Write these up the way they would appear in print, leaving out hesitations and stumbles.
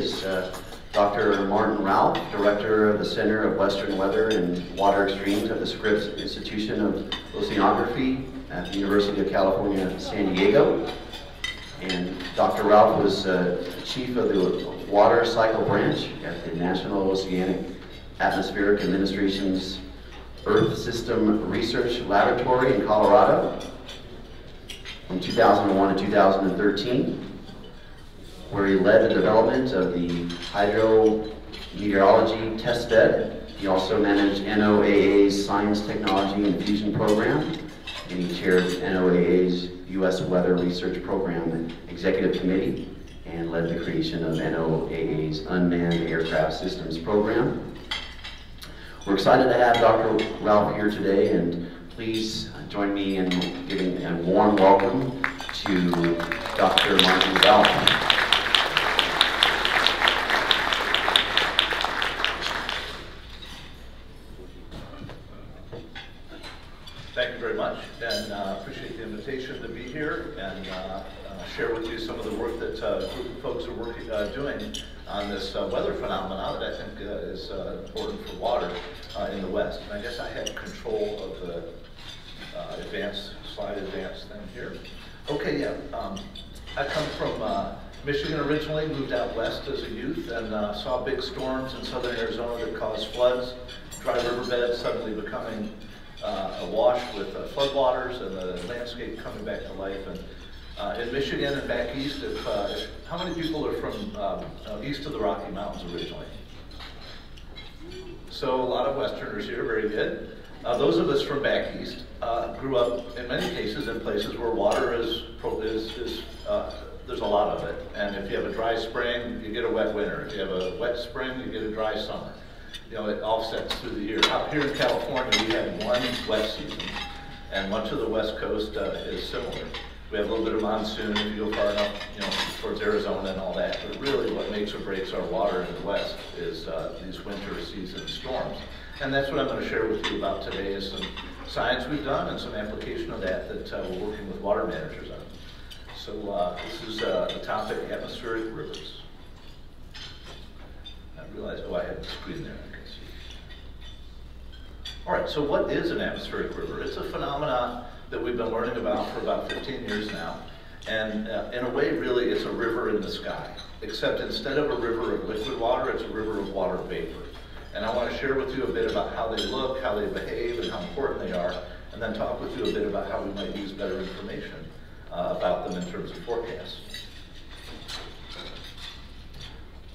is Dr. Marty Ralph, Director of the Center of Western Weather and Water Extremes at the Scripps Institution of Oceanography at the University of California, San Diego. And Dr. Ralph was Chief of the Water Cycle Branch at the National Oceanic Atmospheric Administration's Earth System Research Laboratory in Colorado from 2001 to 2013, where he led the development of the hydrometeorology test bed. He also managed NOAA's Science, Technology, and Fusion program, and he chaired NOAA's U.S. Weather Research Program Executive Committee, and led the creation of NOAA's Unmanned Aircraft Systems program. We're excited to have Dr. Ralph here today, and please join me in giving a warm welcome to Dr. Marty Ralph. Thank you very much, and appreciate the invitation to be here and share with you some of the work that a group of folks are doing on this weather phenomena that I think is important for water in the West. And I guess I had control of the slide advance thing here. Okay, yeah, I come from Michigan originally, moved out west as a youth, and saw big storms in southern Arizona that caused floods, dry riverbeds suddenly becoming awash with floodwaters and the landscape coming back to life. And in Michigan and back east, how many people are from east of the Rocky Mountains originally? So a lot of Westerners here, very good. Those of us from back east grew up in many cases in places where water there's a lot of it. And if you have a dry spring, you get a wet winter. If you have a wet spring, you get a dry summer. You know, it offsets through the year. Out here in California, we have one wet season, and much of the West Coast is similar. We have a little bit of monsoon if you go far enough, you know, towards Arizona and all that. But really, what makes or breaks our water in the West is these winter season storms. And that's what I'm going to share with you about today, is some science we've done and some application of that we're working with water managers on. So this is the topic, atmospheric rivers. I realized, oh, I had the screen there. I can see. All right, so what is an atmospheric river? It's a phenomenon that we've been learning about for about 15 years now. And in a way, really, it's a river in the sky, except instead of a river of liquid water, it's a river of water vapor. And I want to share with you a bit about how they look, how they behave, and how important they are, and then talk with you a bit about how we might use better information about them in terms of forecasts.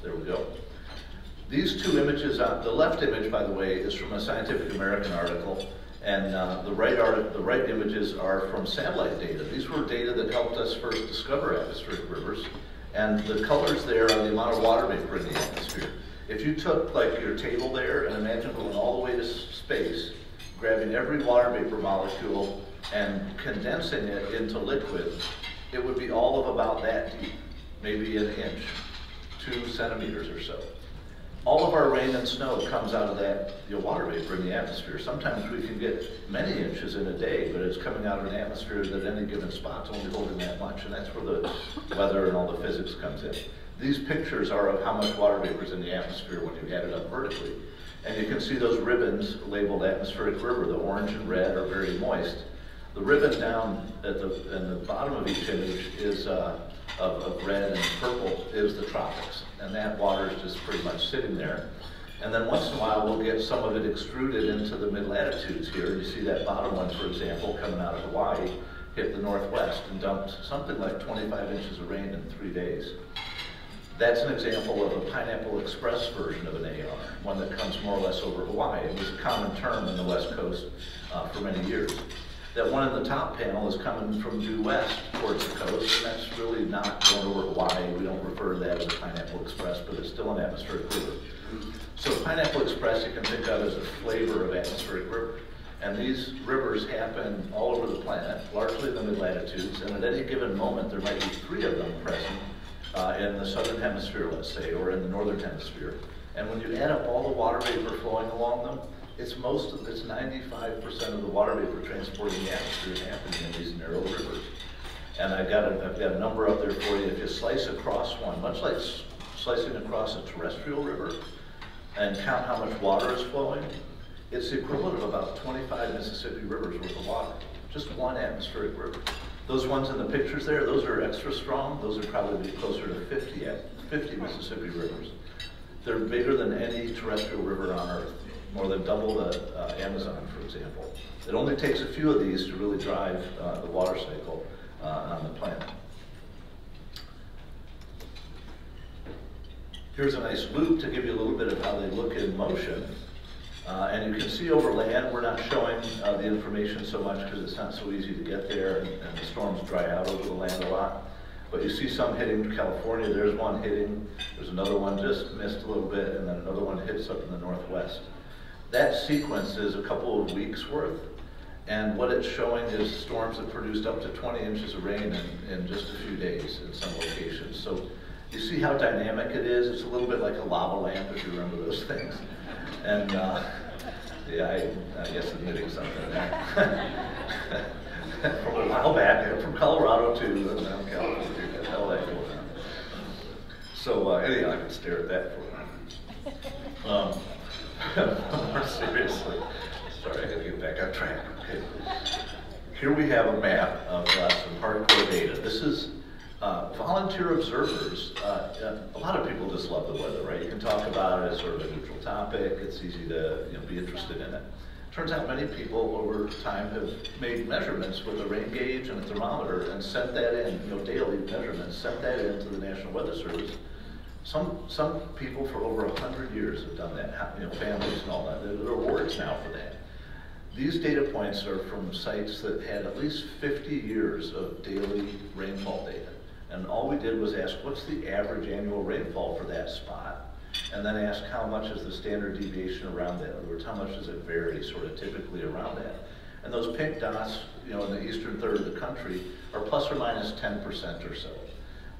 There we go. These two images, the left image, by the way, is from a Scientific American article, and the right images are from satellite data. These were data that helped us first discover atmospheric rivers, and the colors there are the amount of water vapor in the atmosphere. If you took like your table there and imagine going all the way to space, grabbing every water vapor molecule and condensing it into liquid, it would be all of about that deep, maybe an inch, 2 centimeters or so. All of our rain and snow comes out of that water vapor in the atmosphere. Sometimes we can get many inches in a day, but it's coming out of an atmosphere that any given spot's only holding that much, and that's where the weather and all the physics comes in. These pictures are of how much water vapor is in the atmosphere when you add it up vertically. And you can see those ribbons labeled atmospheric river. The orange and red are very moist. The ribbon down at in the bottom of each image is of red and purple is the tropics. And that water is just pretty much sitting there. And then once in a while, we'll get some of it extruded into the mid-latitudes here. You see that bottom one, for example, coming out of Hawaii, hit the northwest and dumped something like 25 inches of rain in 3 days. That's an example of a Pineapple Express version of an AR, one that comes more or less over Hawaii. It was a common term in the West Coast for many years. That one in the top panel is coming from due west towards the coast, and that's really not going over Hawaii. We don't refer to that as a Pineapple Express, but it's still an atmospheric river. So Pineapple Express you can think of as a flavor of atmospheric river. And these rivers happen all over the planet, largely in the mid-latitudes, and at any given moment there might be 3 of them present in the southern hemisphere, let's say, or in the northern hemisphere. And when you add up all the water vapor flowing along them, it's 95% of the water vapor transporting the atmosphere is happening in these narrow rivers. And I've got a number up there for you. If you slice across one, much like slicing across a terrestrial river and count how much water is flowing, it's the equivalent of about 25 Mississippi rivers worth of water. Just one atmospheric river. Those ones in the pictures there, those are extra strong. Those are probably closer to 50 Mississippi rivers. They're bigger than any terrestrial river on Earth, more than double the Amazon, for example. It only takes a few of these to really drive the water cycle on the planet. Here's a nice loop to give you a little bit of how they look in motion. And you can see over land, we're not showing the information so much because it's not so easy to get there, and the storms dry out over the land a lot. But you see some hitting California. There's one hitting. There's another one just missed a little bit, and then another one hits up in the northwest. That sequence is a couple of weeks worth, and what it's showing is storms that produced up to 20 inches of rain in just a few days in some locations. So you see how dynamic it is. It's a little bit like a lava lamp, if you remember those things. And yeah, I guess admitting something there. From a while back, from Colorado to California, LA. So anyhow, I could stare at that for a while. More seriously, sorry, I gotta get back on track. Okay. Here we have a map of some hardcore data. This is volunteer observers. A lot of people just love the weather, right? You can talk about it as sort of a neutral topic. It's easy to be interested in it. Turns out many people over time have made measurements with a rain gauge and a thermometer and sent that in, daily measurements, sent that in to the National Weather Service. Some people for over 100 years have done that, families and all that. There are awards now for that. These data points are from sites that had at least 50 years of daily rainfall data. And all we did was ask, what's the average annual rainfall for that spot? And then ask how much is the standard deviation around that? In other words, how much does it vary sort of typically around that? And those pink dots, in the eastern third of the country are plus or minus 10% or so.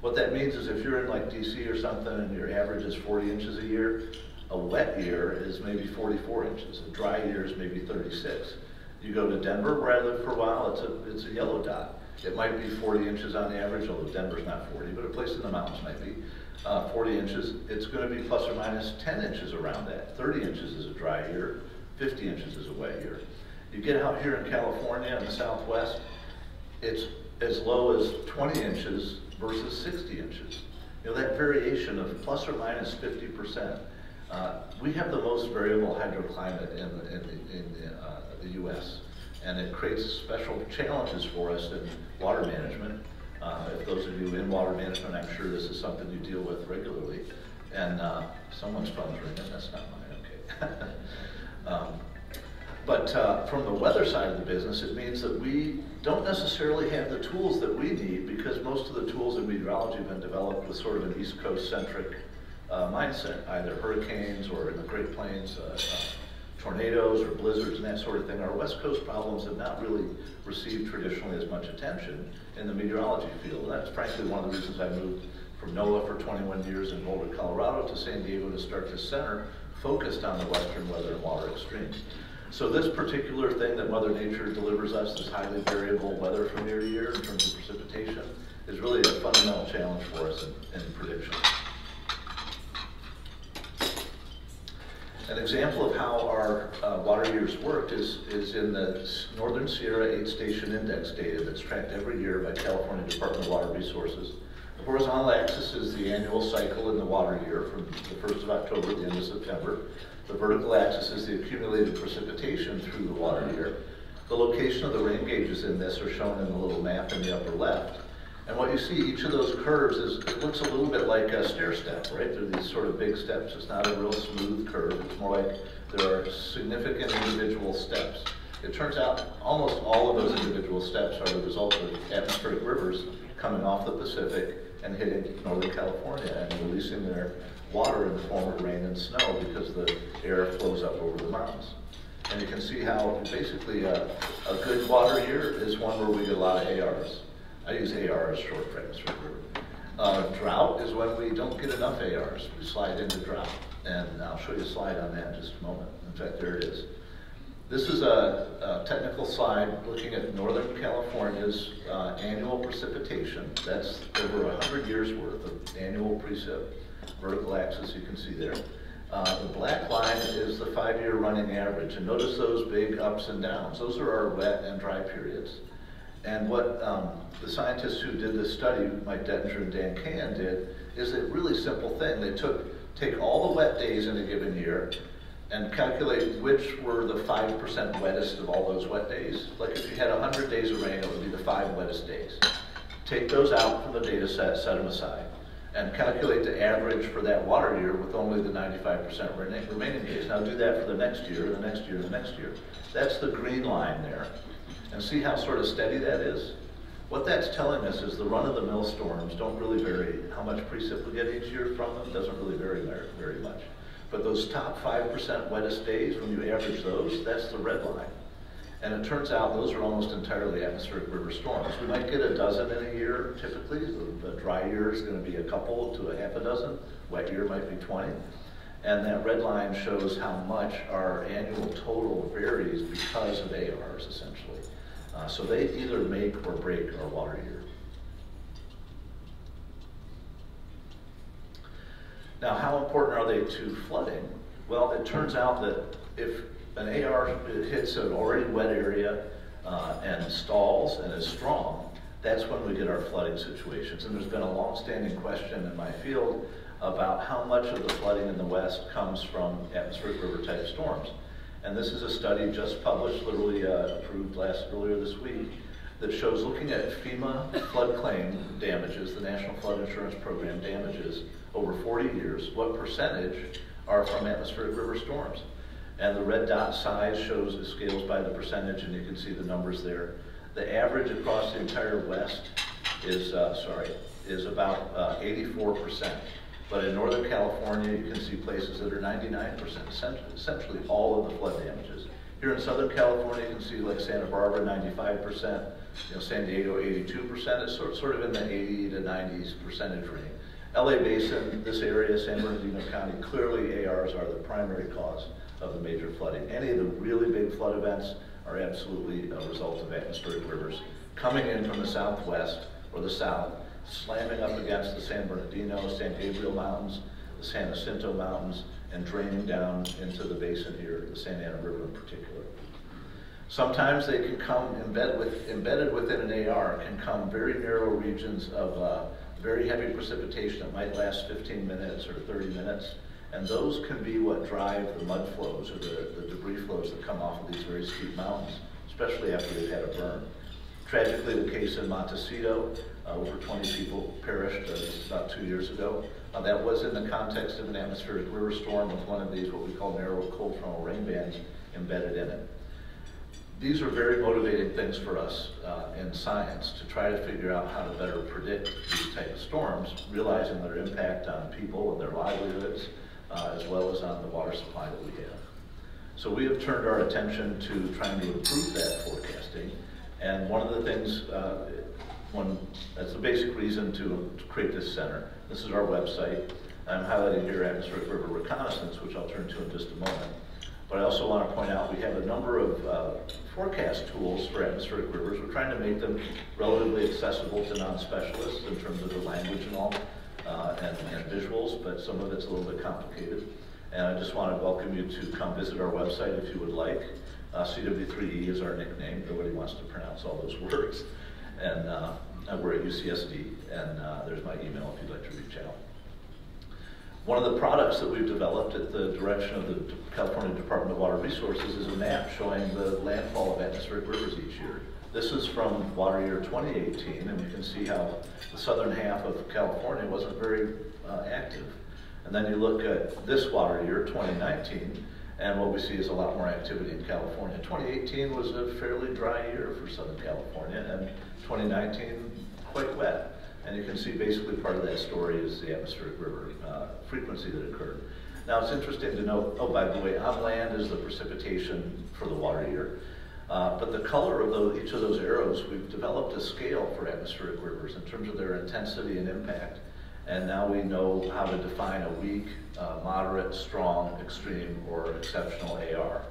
What that means is if you're in like DC or something and your average is 40 inches a year, a wet year is maybe 44 inches. A dry year is maybe 36. You go to Denver, where I lived for a while, it's a yellow dot. It might be 40 inches on average, although Denver's not 40, but a place in the mountains might be. 40 inches, it's going to be plus or minus 10 inches around that. 30 inches is a dry year, 50 inches is a wet year. You get out here in California in the Southwest, it's as low as 20 inches versus 60 inches. That variation of plus or minus 50%. We have the most variable hydroclimate in the U.S., and it creates special challenges for us in water management. If those of you in water management, I'm sure this is something you deal with regularly. And someone's phone's ringing, that's not mine, okay. But from the weather side of the business, it means that we don't necessarily have the tools that we need because most of the tools in meteorology have been developed with sort of an East Coast centric mindset, either hurricanes or in the Great Plains, tornadoes or blizzards and that sort of thing. Our West Coast problems have not really received traditionally as much attention in the meteorology field. And that's frankly one of the reasons I moved from NOAA for 21 years in Boulder, Colorado to San Diego to start this center focused on the western weather and water extremes. So this particular thing that Mother Nature delivers us, this highly variable weather from year to year in terms of precipitation, is really a fundamental challenge for us in prediction. An example of how our water years worked is in the Northern Sierra 8-station index data that's tracked every year by California Department of Water Resources. The horizontal axis is the annual cycle in the water year from the 1st of October to the end of September. The vertical axis is the accumulated precipitation through the water year. The location of the rain gauges in this are shown in the little map in the upper left. And what you see, each of those curves it looks a little bit like a stair step, right? They're these sort of big steps. It's not a real smooth curve. It's more like there are significant individual steps. It turns out almost all of those individual steps are the result of atmospheric rivers coming off the Pacific and hitting Northern California and releasing their water in the form of rain and snow because the air flows up over the mountains. And you can see how basically a good water year is one where we get a lot of ARs. I use AR as short for atmospheric river. Drought is when we don't get enough ARs. We slide into drought. And I'll show you a slide on that in just a moment. In fact, there it is. This is a technical slide looking at Northern California's annual precipitation. That's over 100 years worth of annual precip. vertical axis you can see there. The black line is the 5-year running average, and notice those big ups and downs. Those are our wet and dry periods. And what the scientists who did this study, Mike Dettinger and Dan Kahn, did is a really simple thing. They take all the wet days in a given year and calculate which were the 5% wettest of all those wet days. Like if you had 100 days of rain, it would be the 5 wettest days. Take those out from the data set them aside, and calculate the average for that water year with only the 95% remaining days. Now do that for the next year, the next year, the next year. That's the green line there. And see how sort of steady that is? What that's telling us is the run-of-the-mill storms don't really vary. How much precip we get each year from them doesn't really vary very much. But those top 5% wettest days, when you average those, that's the red line. And it turns out those are almost entirely atmospheric river storms. We might get a dozen in a year, typically. The dry year is going to be a couple to a half a dozen. Wet year might be 20. And that red line shows how much our annual total varies because of ARs, essentially. So they either make or break our water year. Now, how important are they to flooding? Well, it turns out that if an AR hits an already wet area and stalls and is strong, that's when we get our flooding situations. And there's been a long-standing question in my field about how much of the flooding in the West comes from atmospheric river type storms. And this is a study just published, literally approved earlier this week, that shows, looking at FEMA flood claim damages, the National Flood Insurance Program damages, over 40 years, what percentage are from atmospheric river storms. And the red dot size shows the scales by the percentage, and you can see the numbers there. The average across the entire West is about 84%. But in Northern California, you can see places that are 99%, essentially all of the flood damages. Here in Southern California, you can see like Santa Barbara, 95%, San Diego, 82%. It's sort of in the 80 to 90s percentage range. LA Basin, this area, San Bernardino County, clearly ARs are the primary cause of the major flooding. Any of the really big flood events are absolutely a result of atmospheric rivers coming in from the southwest or the south, slamming up against the San Bernardino, San Gabriel Mountains, the San Jacinto Mountains, and draining down into the basin here, the Santa Ana River in particular. Sometimes they can come embedded within an AR, can come very narrow regions of very heavy precipitation that might last 15 minutes or 30 minutes, and those can be what drive the mud flows or the debris flows that come off of these very steep mountains, especially after they've had a burn. Tragically, the case in Montecito, over 20 people perished about 2 years ago. That was in the context of an atmospheric river storm with one of these, what we call narrow cold frontal rain bands, embedded in it. These are very motivating things for us in science to try to figure out how to better predict these type of storms, realizing their impact on people and their livelihoods, as well as on the water supply that we have. So we have turned our attention to trying to improve that forecasting. And one of the things, that's the basic reason to create this center. This is our website. I'm highlighting here Atmospheric River Reconnaissance, which I'll turn to in just a moment. But I also want to point out we have a number of forecast tools for atmospheric rivers. We're trying to make them relatively accessible to non-specialists in terms of the language and all, and visuals, but some of it's a little bit complicated. And I just want to welcome you to come visit our website if you would like. CW3E is our nickname. Nobody wants to pronounce all those words. And we're at UCSD, and there's my email if you'd like to reach out. One of the products that we've developed at the direction of the California Department of Water Resources is a map showing the landfall of atmospheric rivers each year. This is from water year 2018, and you can see how the southern half of California wasn't very active. And then you look at this water year, 2019, and what we see is a lot more activity in California. 2018 was a fairly dry year for Southern California, and 2019 quite wet. And you can see basically part of that story is the atmospheric river frequency that occurred. Now it's interesting to note, oh, by the way, on land is the precipitation for the water year. But the color of each of those arrows, we've developed a scale for atmospheric rivers in terms of their intensity and impact. And now we know how to define a weak, moderate, strong, extreme, or exceptional AR.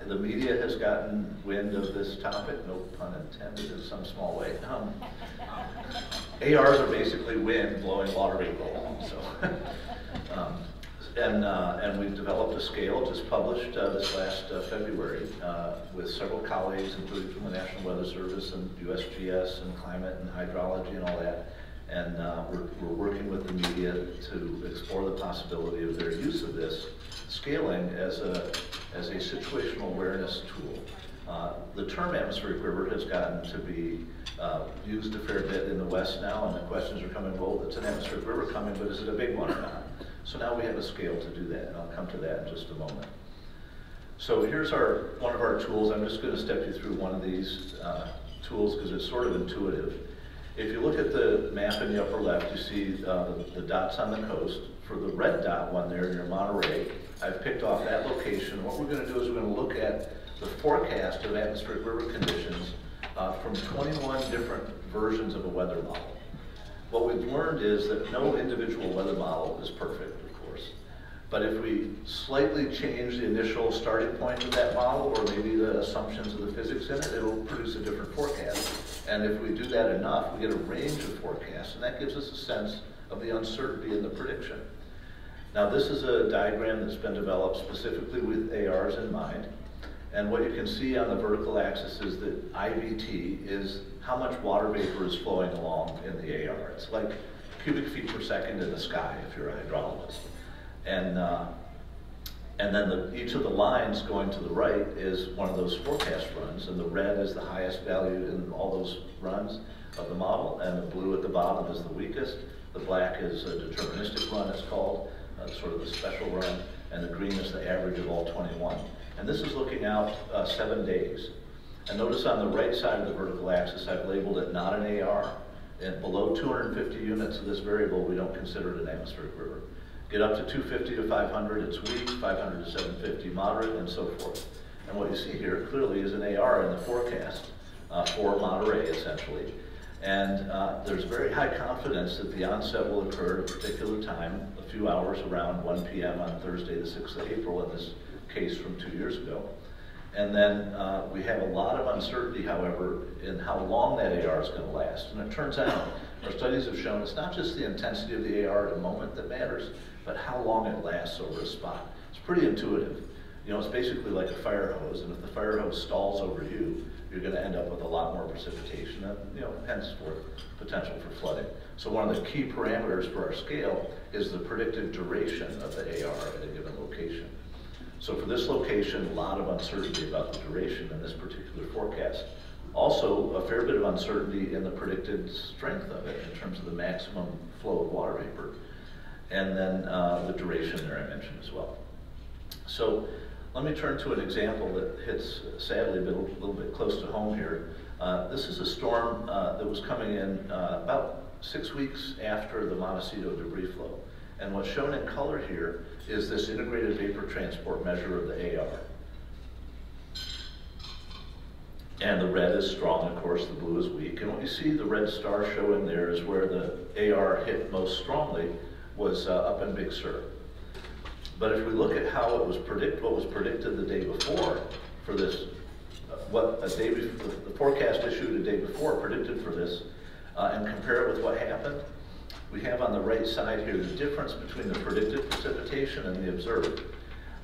The media has gotten wind of this topic, no pun intended, in some small way. ARs are basically wind blowing water vapor. So And we've developed a scale just published this last February with several colleagues, including from the National Weather Service and USGS and climate and hydrology and all that. And we're working with the media to explore the possibility of their use of this scaling as a situational awareness tool. The term atmospheric river has gotten to be used a fair bit in the West now, and the questions are coming, well, it's an atmospheric river coming, but is it a big one or not? So now we have a scale to do that, and I'll come to that in just a moment. So here's one of our tools. I'm just going to step you through one of these tools because it's sort of intuitive. If you look at the map in the upper left, you see the dots on the coast. For the red dot one there near Monterey, I've picked off that location. What we're going to do is we're going to look at the forecast of atmospheric river conditions from 21 different versions of a weather model. What we've learned is that no individual weather model is perfect, of course. But if we slightly change the initial starting point of that model, or maybe the assumptions of the physics in it, it'll produce a different forecast. And if we do that enough, we get a range of forecasts, and that gives us a sense of the uncertainty in the prediction. Now, this is a diagram that's been developed specifically with ARs in mind. And what you can see on the vertical axis is that IVT is how much water vapor is flowing along in the AR. It's like cubic feet per second in the sky if you're a hydrologist. And then each of the lines going to the right is one of those forecast runs, and the red is the highest value in all those runs of the model, and the blue at the bottom is the weakest. The black is a deterministic run, it's called, sort of the special run, and the green is the average of all 21. And this is looking out 7 days. And notice on the right side of the vertical axis, I've labeled it not an AR. And below 250 units of this variable, we don't consider it an atmospheric river. Get up to 250 to 500, it's weak, 500 to 750, moderate, and so forth. And what you see here clearly is an AR in the forecast for Monterey, essentially. And there's very high confidence that the onset will occur at a particular time, a few hours around 1 p.m. on Thursday, the 6th of April, in this case from 2 years ago. And then we have a lot of uncertainty, however, in how long that AR is going to last. And it turns out, our studies have shown it's not just the intensity of the AR at a moment that matters, but how long it lasts over a spot. It's pretty intuitive. You know, it's basically like a fire hose, and if the fire hose stalls over you, you're going to end up with a lot more precipitation, and henceforth potential for flooding. So one of the key parameters for our scale is the predicted duration of the AR at a given location. So for this location, a lot of uncertainty about the duration in this particular forecast. Also, a fair bit of uncertainty in the predicted strength of it in terms of the maximum flow of water vapor. And then the duration there I mentioned as well. So let me turn to an example that hits, sadly, a little bit close to home here. This is a storm that was coming in about 6 weeks after the Montecito debris flow. And what's shown in color here is this integrated vapor transport measure of the AR. And the red is strong, of course, the blue is weak. And what you see the red star showing there is where the AR hit most strongly was up in Big Sur. But if we look at how it was what was predicted the day before for this, the forecast issued a day before predicted for this, and compare it with what happened, we have on the right side here the difference between the predicted precipitation and the observed.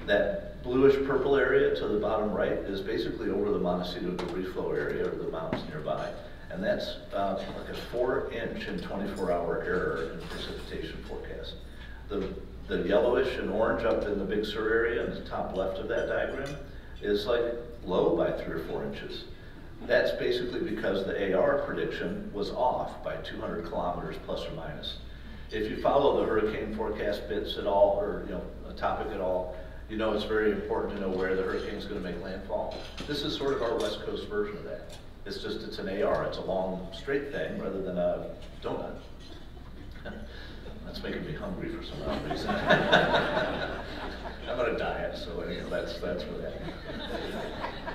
That bluish purple area to the bottom right is basically over the Montecito debris flow area, or the mountains nearby, and that's like a 4-inch in 24-hour error in precipitation forecast. The yellowish and orange up in the Big Sur area in the top left of that diagram is like low by 3 or 4 inches. That's basically because the AR prediction was off by 200 kilometers plus or minus. If you follow the hurricane forecast bits at all, or a topic at all, you know it's very important to know where the hurricane's going to make landfall. This is sort of our West Coast version of that. It's an AR. It's a long, straight thing rather than a donut. That's making me hungry for some odd reason. I'm on a diet, so that's for that.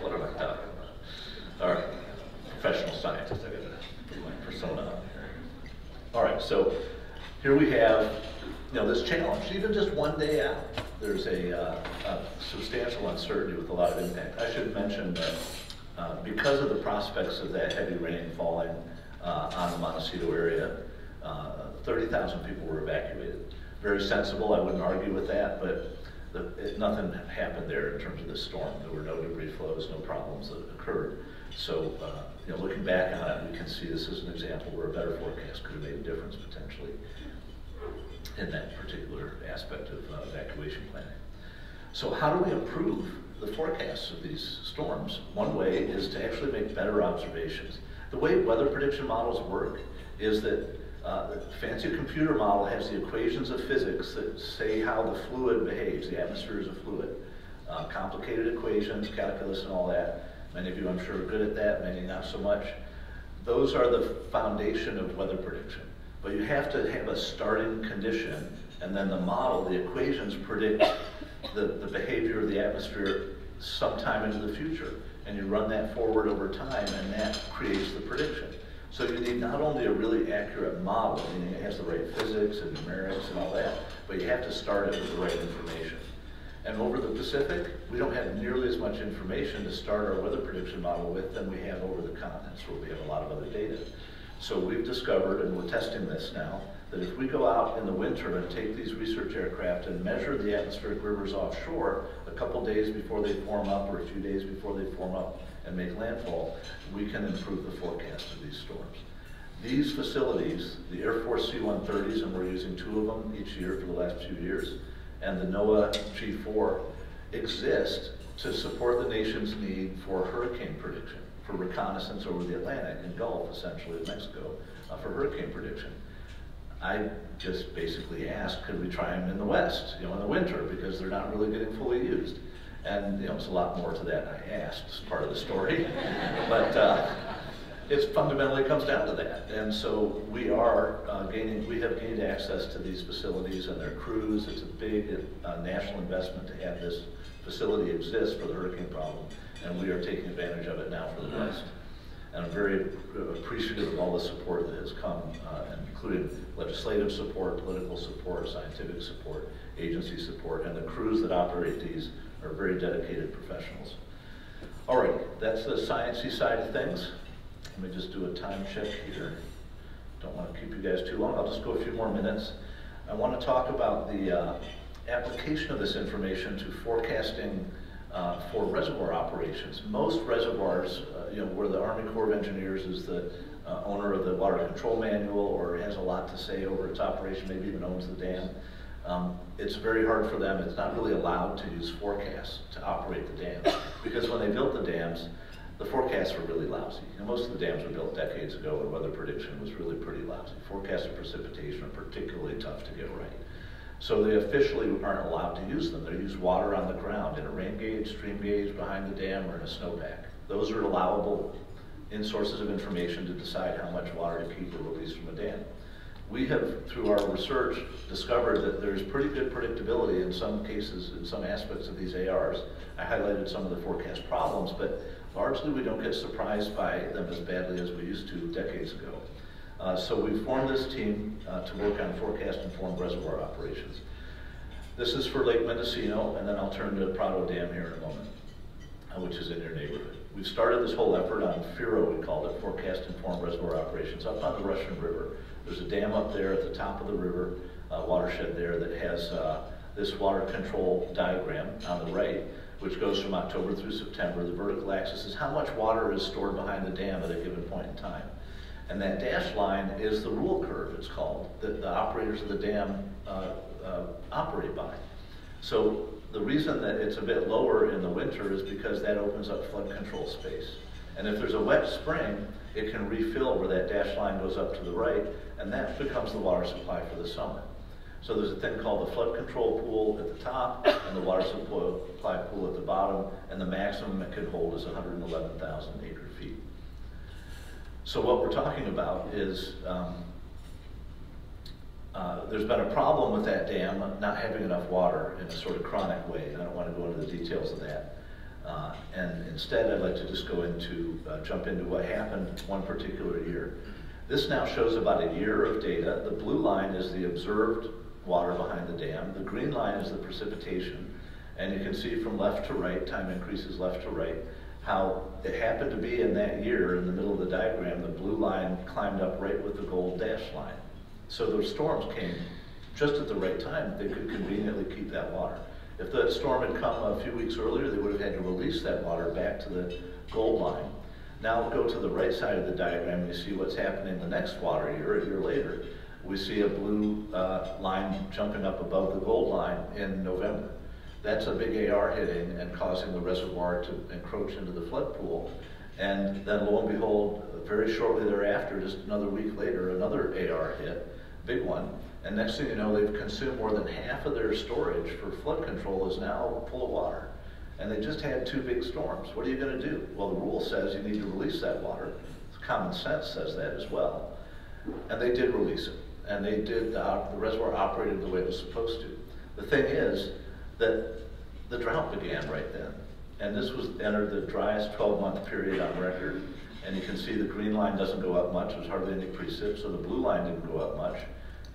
What am I talking about? All right, professional scientist. I got to put my persona on here. All right, so here we have this challenge. Even just 1 day out, there's a substantial uncertainty with a lot of impact. I should mention that because of the prospects of that heavy rain falling on the Montecito area, 30,000 people were evacuated. Very sensible, I wouldn't argue with that, but nothing happened there in terms of the storm. There were no debris flows, no problems that occurred. So, looking back on it, we can see this is an example where a better forecast could have made a difference potentially in that particular aspect of evacuation planning. So how do we improve the forecasts of these storms? One way is to actually make better observations. The way weather prediction models work is that the fancy computer model has the equations of physics that say how the fluid behaves. The atmosphere is a fluid. Complicated equations, calculus and all that. Many of you, I'm sure, are good at that, many not so much. Those are the foundation of weather prediction. But you have to have a starting condition, and then the model, the equations predict the behavior of the atmosphere sometime into the future. And you run that forward over time, and that creates the prediction. So you need not only a really accurate model, meaning it has the right physics and numerics and all that, but you have to start it with the right information. And over the Pacific, we don't have nearly as much information to start our weather prediction model with than we have over the continents, where we have a lot of other data. So we've discovered, and we're testing this now, that if we go out in the winter and take these research aircraft and measure the atmospheric rivers offshore a couple days before they form up or a few days before they form up and make landfall, we can improve the forecast of these storms. These facilities, the Air Force C-130s, and we're using 2 of them each year for the last few years, and the NOAA G4 exist to support the nation's need for hurricane prediction, for reconnaissance over the Atlantic and Gulf, essentially, of Mexico, for hurricane prediction. I just basically asked, could we try them in the West, in the winter, because they're not really getting fully used. And it's a lot more to that than I asked, as part of the story. But it fundamentally comes down to that. And so we have gained access to these facilities and their crews. It's a big national investment to have this facility exist for the hurricane problem, and we are taking advantage of it now for the West. And I'm very appreciative of all the support that has come, including legislative support, political support, scientific support, agency support, and the crews that operate these are very dedicated professionals. All right, that's the sciencey side of things. Let me just do a time check here. Don't want to keep you guys too long. I'll just go a few more minutes. I want to talk about the application of this information to forecasting for reservoir operations. Most reservoirs, where the Army Corps of Engineers is the owner of the water control manual or has a lot to say over its operation, maybe even owns the dam, it's very hard for them. It's not really allowed to use forecasts to operate the dams, because when they built the dams, the forecasts were really lousy. Most of the dams were built decades ago, and weather prediction was really pretty lousy. Forecasts of precipitation are particularly tough to get right. So they officially aren't allowed to use them. They use water on the ground in a rain gauge, stream gauge behind the dam, or in a snowpack. Those are allowable in sources of information to decide how much water to keep or release from a dam. We have, through our research, discovered that there's pretty good predictability in some cases, in some aspects of these ARs. I highlighted some of the forecast problems, but largely we don't get surprised by them as badly as we used to decades ago. So we formed this team to work on forecast-informed reservoir operations. This is for Lake Mendocino, and then I'll turn to Prado Dam here in a moment, which is in your neighborhood. We've started this whole effort on FIRO, we called it, Forecast-Informed Reservoir Operations, up on the Russian River. There's a dam up there at the top of the river, watershed there, that has this water control diagram on the right, which goes from October through September. The vertical axis is how much water is stored behind the dam at a given point in time. And that dashed line is the rule curve, it's called, that the operators of the dam operate by. So the reason that it's a bit lower in the winter is because that opens up flood control space. And if there's a wet spring, it can refill where that dashed line goes up to the right, and that becomes the water supply for the summer. So there's a thing called the flood control pool at the top and the water supply pool at the bottom, and the maximum it can hold is 111,000 acre feet. So what we're talking about is there's been a problem with that dam not having enough water in a sort of chronic way, and I don't want to go into the details of that. And instead, I'd like to just go into, jump into what happened one particular year. This now shows about a year of data. The blue line is the observed water behind the dam. The green line is the precipitation. And you can see from left to right, time increases left to right, how it happened to be in that year, in the middle of the diagram, the blue line climbed up right with the gold dashed line. So those storms came just at the right time, they could conveniently keep that water. If the storm had come a few weeks earlier, they would have had to release that water back to the gold line. Now go to the right side of the diagram, and you see what's happening the next water year, a year later. We see a blue line jumping up above the gold line in November. That's a big AR hitting and causing the reservoir to encroach into the flood pool. And then lo and behold, very shortly thereafter, just another week later, another AR hit, big one. And next thing you know, they've consumed more than half of their storage for flood control is now full of water. And they just had 2 big storms. What are you going to do? Well, the rule says you need to release that water. Common sense says that as well. And they did release it. And they did, the reservoir operated the way it was supposed to. The thing is that the drought began right then. And this was entered the driest 12-month period on record. And you can see the green line doesn't go up much. There's hardly any precip, so the blue line didn't go up much.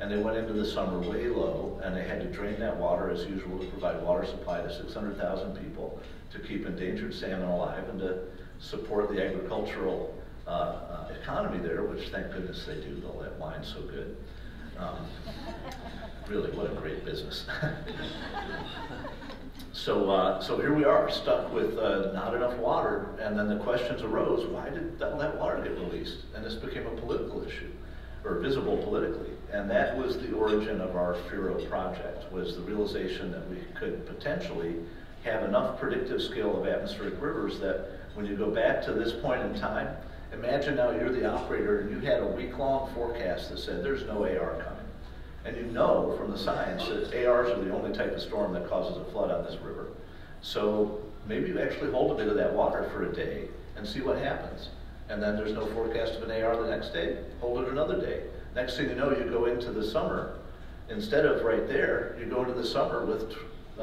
And they went into the summer way low, and they had to drain that water as usual to provide water supply to 600,000 people, to keep endangered salmon alive, and to support the agricultural economy there, which thank goodness they do, though that wine's so good. Really, what a great business. So here we are, stuck with not enough water, and then the questions arose, why did all that water get released? And this became a political issue, or visible politically. And that was the origin of our FIRO project, was the realization that we could potentially have enough predictive skill of atmospheric rivers that when you go back to this point in time, imagine now you're the operator and you had a week-long forecast that said there's no AR coming. And you know from the science that ARs are the only type of storm that causes a flood on this river. So maybe you actually hold a bit of that water for a day and see what happens. And then there's no forecast of an AR the next day, hold it another day. Next thing you know, you go into the summer, instead of right there, you go into the summer with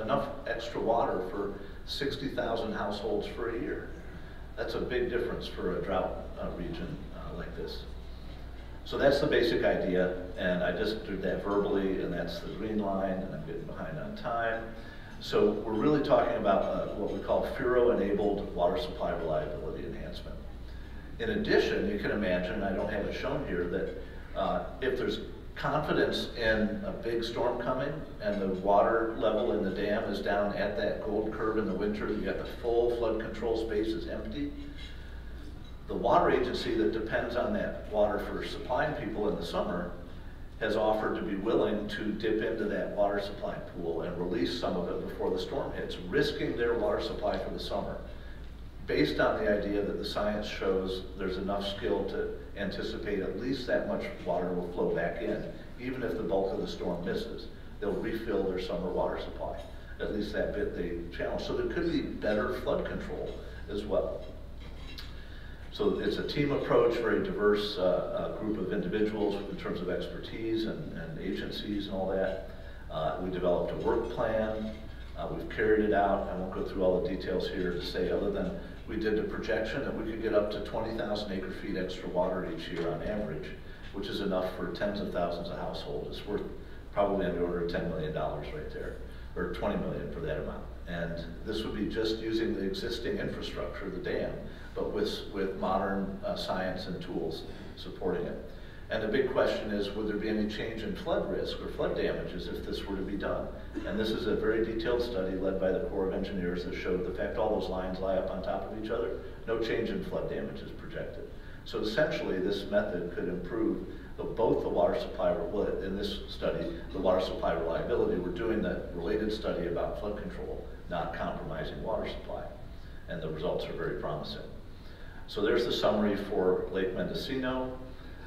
enough extra water for 60,000 households for a year. That's a big difference for a drought region like this. So that's the basic idea, and I just did that verbally, and that's the green line, and I'm getting behind on time. So we're really talking about what we call FIRO-enabled water supply reliability enhancement. In addition, you can imagine, I don't have it shown here, that if there's confidence in a big storm coming and the water level in the dam is down at that gold curve in the winter, you got the full flood control space is empty, the water agency that depends on that water for supplying people in the summer has offered to be willing to dip into that water supply pool and release some of it before the storm hits, risking their water supply for the summer, based on the idea that the science shows there's enough skill to anticipate at least that much water will flow back in, even if the bulk of the storm misses. They'll refill their summer water supply. At least that bit they challenge. So there could be better flood control as well. So it's a team approach, very diverse group of individuals in terms of expertise and agencies and all that. We developed a work plan. We've carried it out. I won't go through all the details here to say other than we did a projection that we could get up to 20,000 acre-feet extra water each year on average, which is enough for tens of thousands of households. It's worth probably in the order of $10 million right there, or 20 million for that amount. And this would be just using the existing infrastructure, the dam, but with modern science and tools supporting it. And the big question is, would there be any change in flood risk or flood damages if this were to be done? And this is a very detailed study led by the Corps of Engineers that showed the fact all those lines lie up on top of each other, no change in flood damages projected. So essentially, this method could improve both the water supply, in this study, the water supply reliability. We're doing the related study about flood control, not compromising water supply. And the results are very promising. So there's the summary for Lake Mendocino.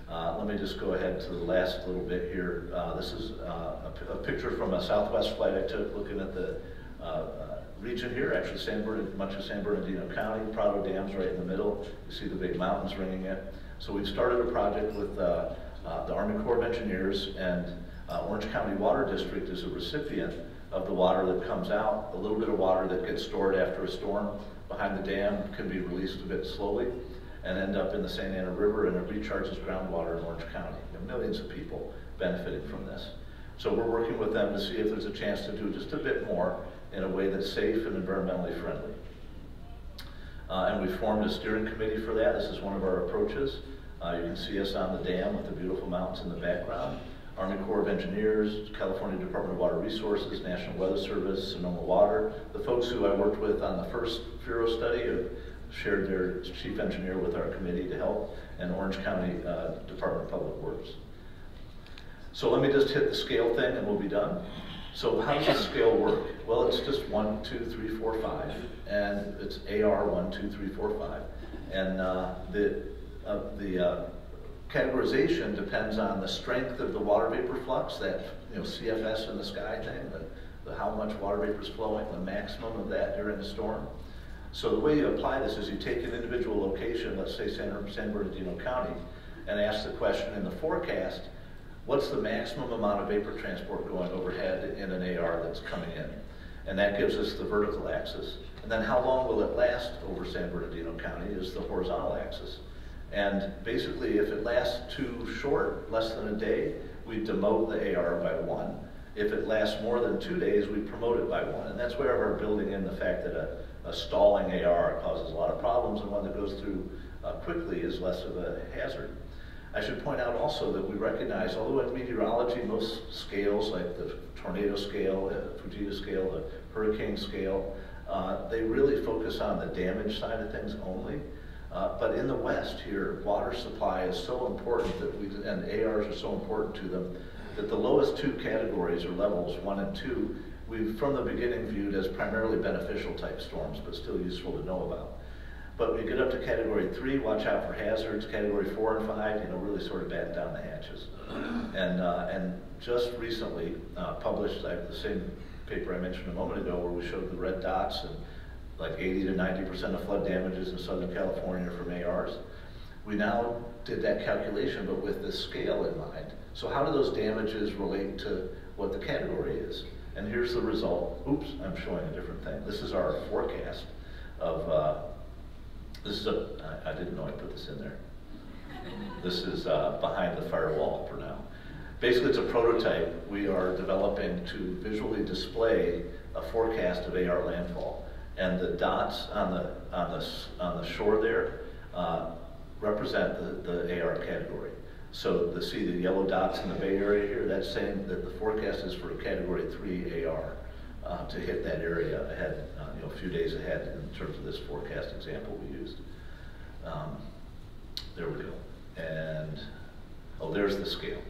Let me just go ahead to the last little bit here. This is a picture from a Southwest flight I took looking at the region here, actually much of San Bernardino County. Prado Dam's right in the middle. You see the big mountains ringing it. So we've started a project with the Army Corps of Engineers, and Orange County Water District is a recipient of the water that comes out. A little bit of water that gets stored after a storm behind the dam can be released a bit slowly and end up in the Santa Ana River, and it recharges groundwater in Orange County. And millions of people benefiting from this. So we're working with them to see if there's a chance to do just a bit more in a way that's safe and environmentally friendly. And we formed a steering committee for that. This is one of our approaches. You can see us on the dam with the beautiful mountains in the background. Army Corps of Engineers, California Department of Water Resources, National Weather Service, Sonoma Water. The folks who I worked with on the first FURO study have shared their chief engineer with our committee to help, and Orange County Department of Public Works. So let me just hit the scale thing and we'll be done. So how does the scale work? Well, it's just 1, 2, 3, 4, 5, and it's AR 1, 2, 3, 4, 5. And the categorization depends on the strength of the water vapor flux, that CFS in the sky thing, how much water vapor is flowing, the maximum of that during a storm. So the way you apply this is you take an individual location, let's say San Bernardino County, and ask the question in the forecast, what's the maximum amount of vapor transport going overhead in an AR that's coming in? And that gives us the vertical axis. And then how long will it last over San Bernardino County is the horizontal axis. And basically, if it lasts too short, less than a day, we demote the AR by 1. If it lasts more than 2 days, we promote it by 1. And that's where we're building in the fact that a stalling AR causes a lot of problems, and one that goes through quickly is less of a hazard. I should point out also that we recognize, although in meteorology, most scales, like the tornado scale, the Fujita scale, the hurricane scale, they really focus on the damage side of things only. But in the West here, water supply is so important that and ARs are so important to them, that the lowest 2 categories or levels, 1 and 2, we've from the beginning viewed as primarily beneficial type storms, but still useful to know about. But we get up to category 3, watch out for hazards. Category 4 and 5, really sort of batten down the hatches. And just recently published the same paper I mentioned a moment ago, where we showed the red dots and like 80 to 90% of flood damages in Southern California from ARs. We now did that calculation, but with this scale in mind. So how do those damages relate to what the category is? And here's the result. Oops, I'm showing a different thing. This is our forecast of, I didn't know I put this in there. This is behind the firewall for now. Basically, it's a prototype we are developing to visually display a forecast of AR landfall. And the dots on the shore there represent the AR category. So see the yellow dots in the Bay Area here, that's saying that the forecast is for a category 3 AR to hit that area ahead, a few days ahead in terms of this forecast example we used. There we go. And, there's the scale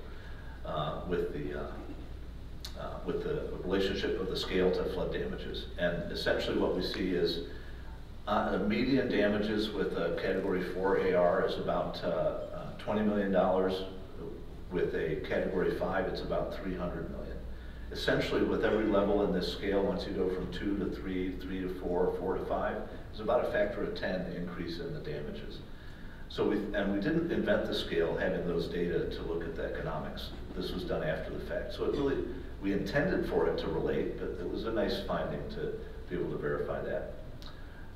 with the relationship of the scale to flood damages. And essentially what we see is the median damages with a category 4 AR is about $20 million. With a category 5, it's about $300 million. Essentially, with every level in this scale, once you go from 2 to 3, 3 to 4, 4 to 5, there's about a factor of 10 increase in the damages. So we didn't invent the scale having those data to look at the economics. This was done after the fact. So we intended for it to relate, but it was a nice finding to be able to verify that.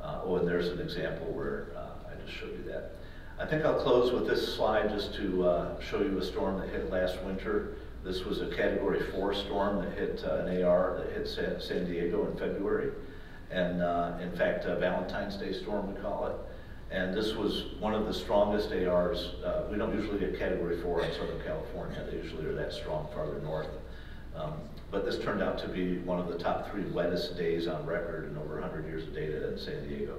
And there's an example where I just showed you that. I think I'll close with this slide just to show you a storm that hit last winter. This was a category 4 storm that hit an AR that hit San Diego in February. And in fact, a Valentine's Day storm, we call it. And this was one of the strongest ARs. We don't usually get category 4 in Southern California. They usually are that strong farther north. But this turned out to be one of the top 3 wettest days on record in over 100 years of data in San Diego.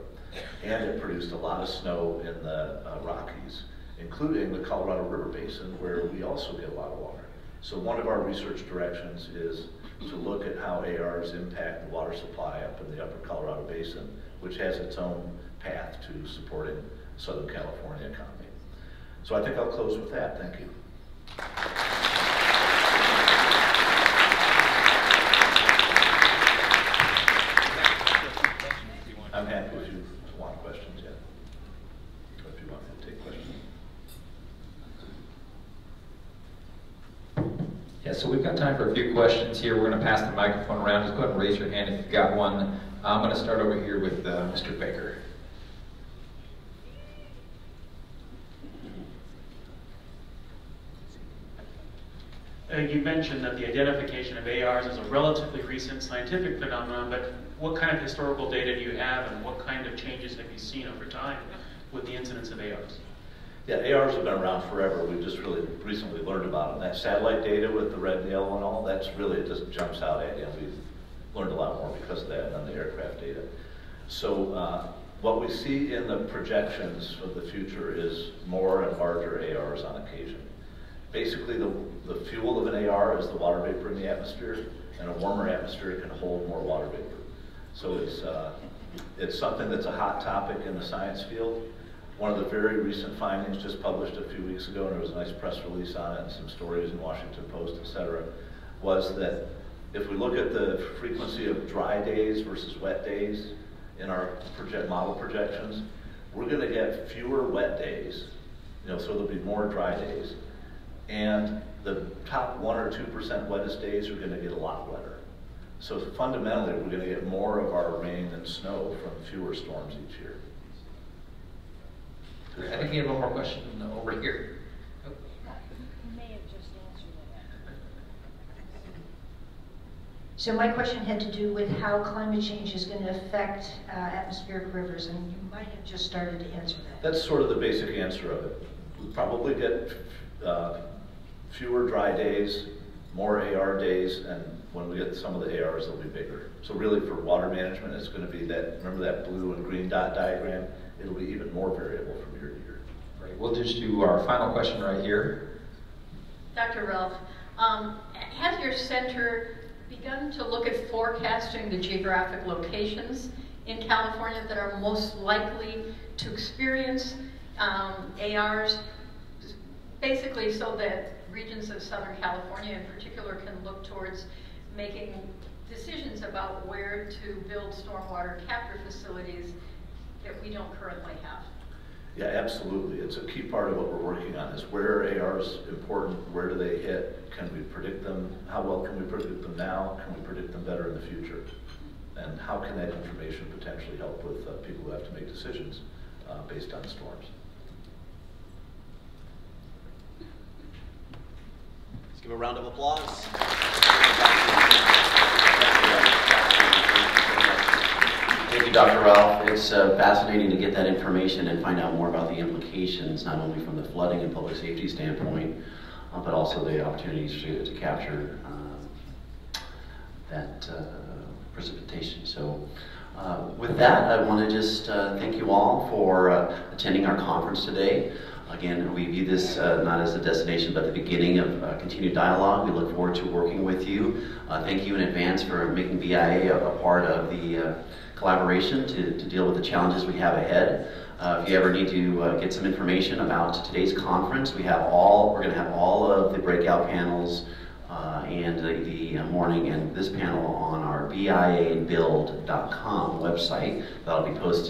And it produced a lot of snow in the Rockies, including the Colorado River Basin, where we also get a lot of water. So one of our research directions is to look at how ARs impact the water supply up in the upper Colorado Basin, which has its own path to supporting the Southern California economy. So I think I'll close with that. Thank you. I'm happy if you want questions, yeah. Or if you want me to take questions. Yeah, so we've got time for a few questions here. We're going to pass the microphone around. Just go ahead and raise your hand if you've got one. I'm going to start over here with Mr. Baker. You mentioned that the identification of ARs is a relatively recent scientific phenomenon, but what kind of historical data do you have, and what kind of changes have you seen over time with the incidence of ARs? Yeah, ARs have been around forever. We've just really recently learned about them. That satellite data with the red and yellow and all, that's really, it just jumps out at you. And we've learned a lot more because of that than the aircraft data. So what we see in the projections of the future is more and larger ARs on occasion. Basically, the fuel of an AR is the water vapor in the atmosphere, and a warmer atmosphere can hold more water vapor. So it's something that's a hot topic in the science field. One of the very recent findings just published a few weeks ago, and there was a nice press release on it and some stories in Washington Post, et cetera, was that if we look at the frequency of dry days versus wet days in our model projections, we're going to get fewer wet days, so there'll be more dry days. And the top 1 or 2% wettest days are going to get a lot wetter. So fundamentally, we're going to get more of our rain and snow from fewer storms each year. I think you have one more question over here. Oh. You may have just answered that. So my question had to do with how climate change is going to affect atmospheric rivers, and you might have just started to answer that. That's sort of the basic answer of it. We probably get fewer dry days, more AR days, and when we get some of the ARs, they'll be bigger. So really for water management, it's going to be that, remember that blue and green dot diagram? It'll be even more variable from year to year. Right, we'll just do our final question right here. Dr. Ralph, has your center begun to look at forecasting the geographic locations in California that are most likely to experience ARs, basically so that regions of Southern California in particular can look towards making decisions about where to build stormwater capture facilities that we don't currently have? Yeah, absolutely. It's a key part of what we're working on is where are ARs important, where do they hit, can we predict them, how well can we predict them now, can we predict them better in the future, and how can that information potentially help with people who have to make decisions based on storms. Let's give a round of applause. Thank you, Dr. Ralph. It's fascinating to get that information and find out more about the implications, not only from the flooding and public safety standpoint, but also the opportunities to capture that precipitation. So with that, I want to just thank you all for attending our conference today. Again, we view this not as a destination, but the beginning of continued dialogue. We look forward to working with you. Thank you in advance for making BIA a part of the collaboration to deal with the challenges we have ahead. If you ever need to get some information about today's conference, we're going to have all of the breakout panels and the morning and this panel on our BIAbuild.com website. That'll be posted